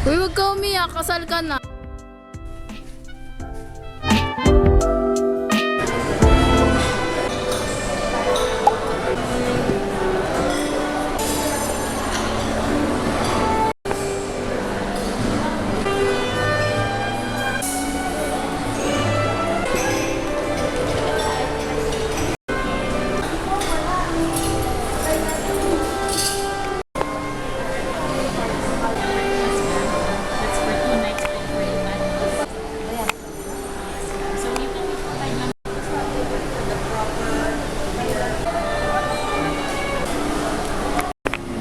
Uy, wag ka umiyak. Kasal ka na.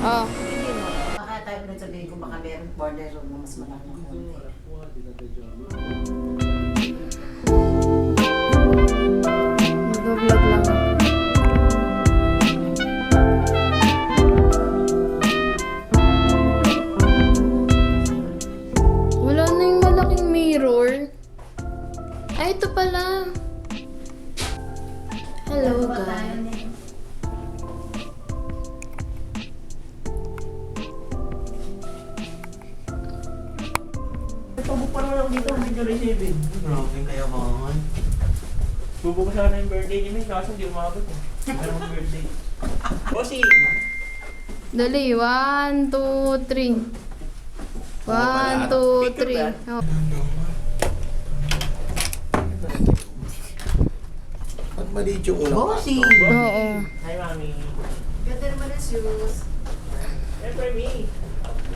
Oh. Baka tayo ulit sabihin ko baka meron border room na mas malaki ng konti. Nag-vlog lang ako. Wala na yung malaking mirror. Ay, ito pala. Hello, guys. Pabuk pa naman ako dito, medyo receiving. Grabe kaya kaman. Bubo ko sana yung birthday ni May, kaso hindi umabot eh. Ano ang birthday? Bossing! Dali, 1, 2, 3. 1, 2, 3. Oh. Ba't maliit yung ulang? Bossing! Oo. Hi, Mami. Ganda naman ang shoes. Siyempre, Me.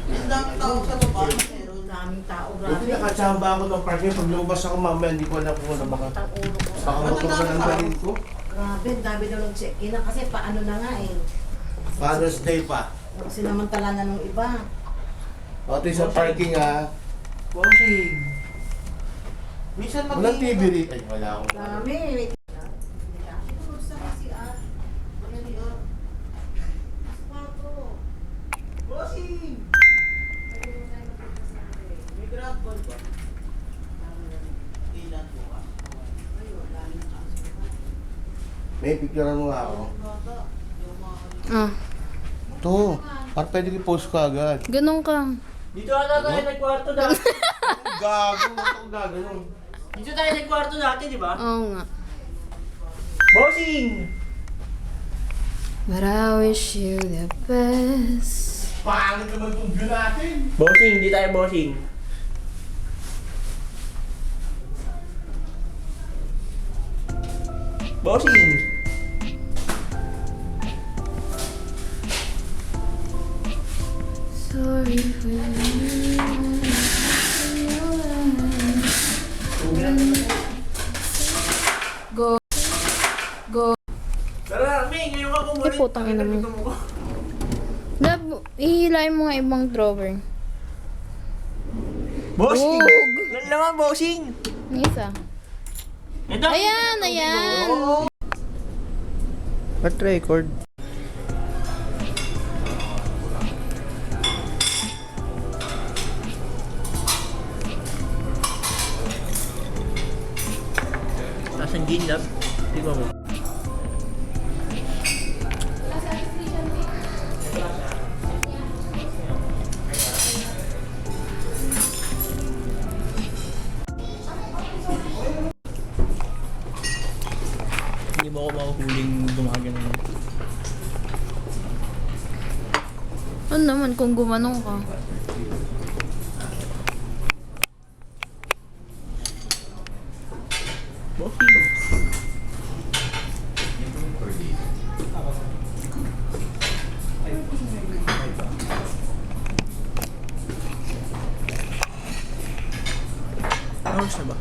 Ang daming tao sa baba. Meron daming tao, Buti grabe. nakatsamba ako ng parking. Pag lumabas ako mamaya, hindi ko alam kung ano baka. Ang ulo ko. Baka matulog ng balin ko. Grabe, ang dami daw nag-check-in na kasi paano na nga eh. Father's Day pa. Sinamantala na nung iba. Pati sa parking ah. Bossing! Minsan Walang TV rito. Ay, wala akong. Dami. Bossing! May grab ball ba? Ilan po ka? May picturean mo nga ako. Ah, Ito. Para pwede i-post ka agad. ganun ka. Dito ata tayo nagkwarto dati. Gago. Ito gagawin. Dito tayo nagkwarto dati, di ba? Oo nga. Bossing! But I wish you the best. Pangit naman itong view natin. Bossing, hindi tayo bossing. Bossing! Sorry for you. Go. Go. Tara, May, ngayon ka kumulit. Ay, putang ina mo. Dab, ihilayin mo nga ibang drawer. Bossing! Hug. Yan naman, bossing! Yung isa. Ito. Ayan, ayan. What record? Nasaan ginlab? Tignan mo. Hindi mo ako mahuhuling gumagano. Ano naman kung gumanong ka? Bossing! Oras na ba?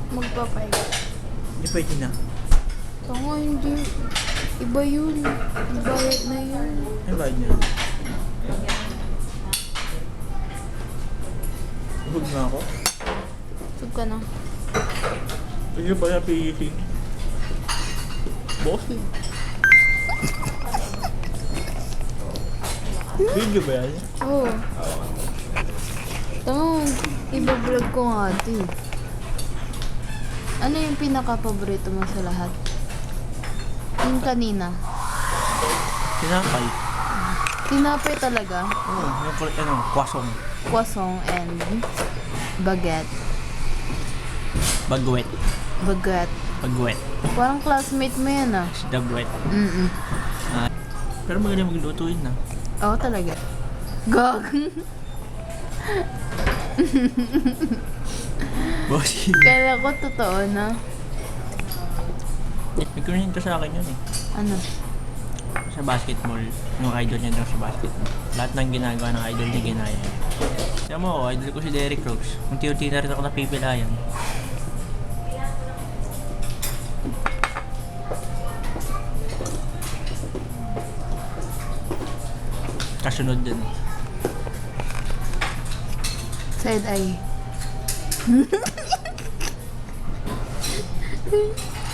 Magpapahinga. Hindi pwede na. Tanga, hindi. Iba yun. Bayad na yun. Ay, bayad niya. Uhod na ako. Sug ka na. Pwede ba na PEC? Bossing! Video ba yan? Oo. Tanga, iba-vlog ko nga ito eh. Ano yung pinaka-paborito mo sa lahat? Yung kanina. Tinapay. Tinapay talaga. Oo, yung kulit ano, kwasong. croissant and baguette. Bagwet. Baguette. Bagwet. Parang classmate mo yan ah. Dabwet. Mm-mm. Pero magaling magluto yun na. Oo talaga. Gag. Bossy. Kala ko totoo na. May kunin ko sa akin yun eh. Ano? Sa basketball. Yung idol niya daw sa basketball. Lahat ng ginagawa ng idol niya ginaya. Kaya mo, idol ko si Derrick Rose. Unti-unti na rin ako napipilayan. Kasunod din. Side eye.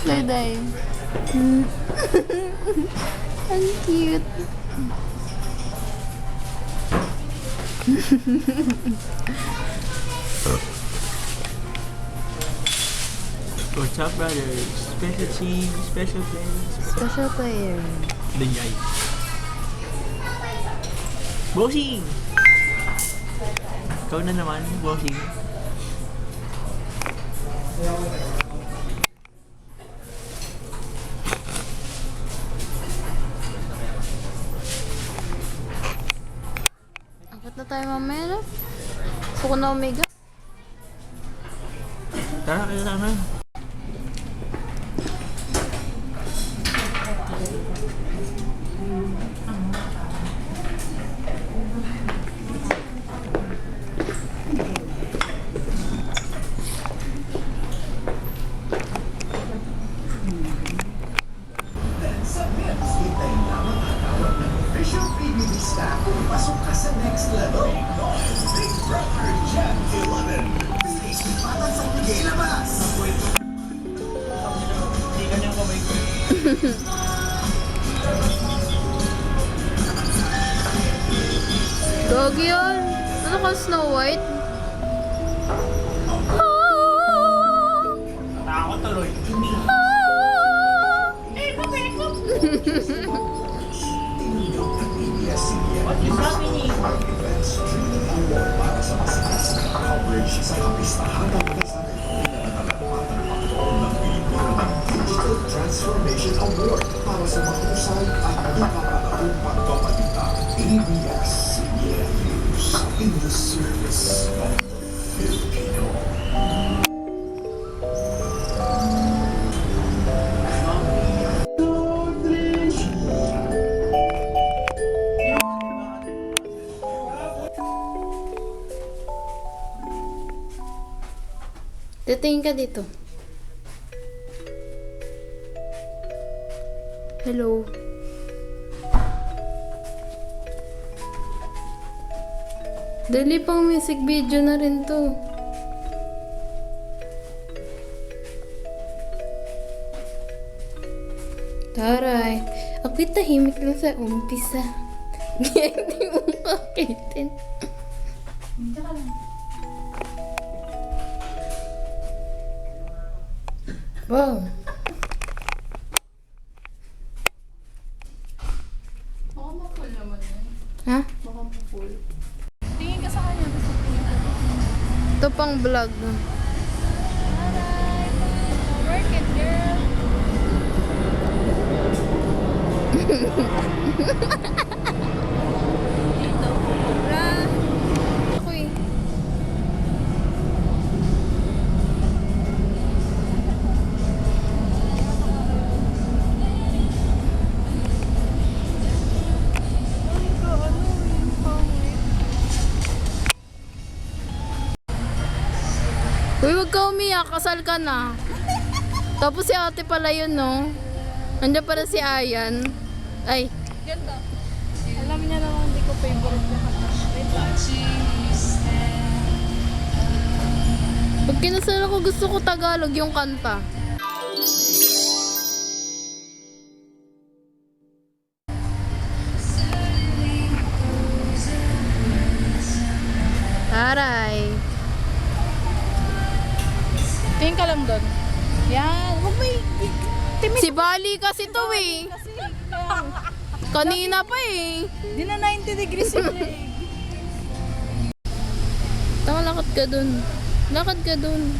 Side eye. Ang cute. What's up, brothers? Special team, special players. Special player. Danyay. Bossing! Ikaw na naman, bossing. Akit na tayo mamaya na. Gusto ko na omega. Tara, kaya na. Sa Pets, hintayin lamang ang tawag ng official PBBista kung pasok ka sa next level. Big Brother Gen 11. Bilis ipatan sa pagkilabas. Hindi ka niyang kamay ko. Dog yun. Ano ka, Snow White? Takot tuloy. Tinunod ng ABS-CBN What is happening? ang events streaming award para sa mas taas na coverage sa kapistahan ng kasal. Pinananalamatan ang pagtuon ng Pilipino ng Digital Transformation Award para sa mahusay at nakakataong pagpapadita. ABS-CBN News in the service of Filipino. Titingin ka dito. Hello. Dali pang music video na rin to. Taray. Ako'y tahimik lang sa umpisa. Hindi mo kakitin. Wow. Baka ma-full naman yun. Ha? Baka ma-full. Tingin ka sa kanya. Basta tingin ka. Ito pang vlog. Work it, girl. Dito, bra. Ako eh. Uy, wag ka umiyak. Kasal ka na. Tapos si ate pala yun, no? Nandiyan pala si Ayan. Ay, Ganda. Alam niya naman hindi ko favorite yung kanta. Wait lang. pag kinasal ako, gusto ko Tagalog yung kanta. Taray. Tingin ka lang doon. Yan. Huwag may... Timid Si Bali kasi to eh. kasi. Kanina pa eh. Di na 90 degrees yung leg. Lakad ka dun. Lakad ka dun.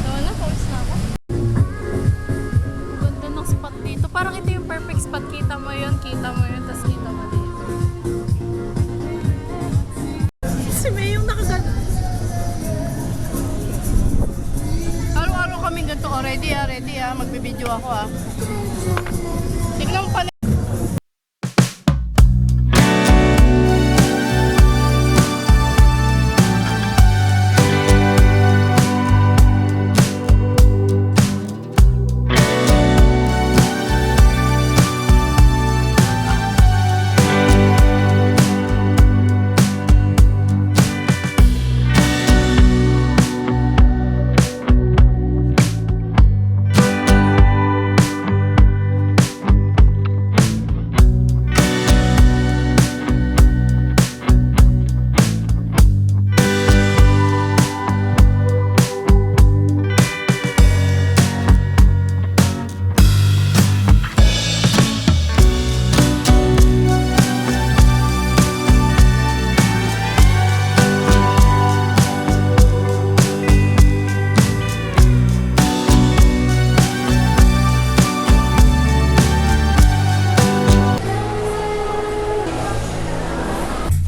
Tawa na, pawis na ako. Ganda ng spot dito. Parang ito yung perfect spot. Kita mo yun, tapos kita mo dito. Si May yung nakaganda. Araw-araw kami ganito. Oh, ready ah. Magbibideo ako ah. Tignan mo pala.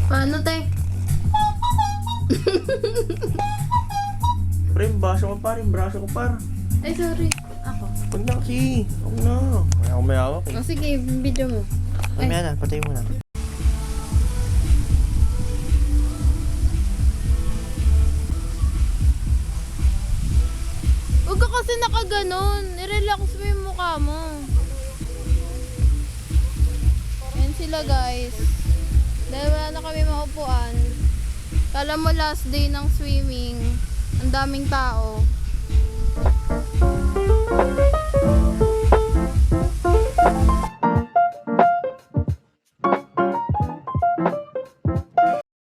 Paano, te? Pre, baso ko par, yung braso ko par. Ay, sorry. Ako. Huwag na kasi. Huwag na. Kaya ako may hawak eh. O, sige, video mo. Mamaya na, patay mo na. Huwag ka kasi nakaganon. I-relax mo yung mukha mo. Ayan sila, guys. Dahil wala na kami maupuan. Kala mo last day ng swimming. Ang daming tao.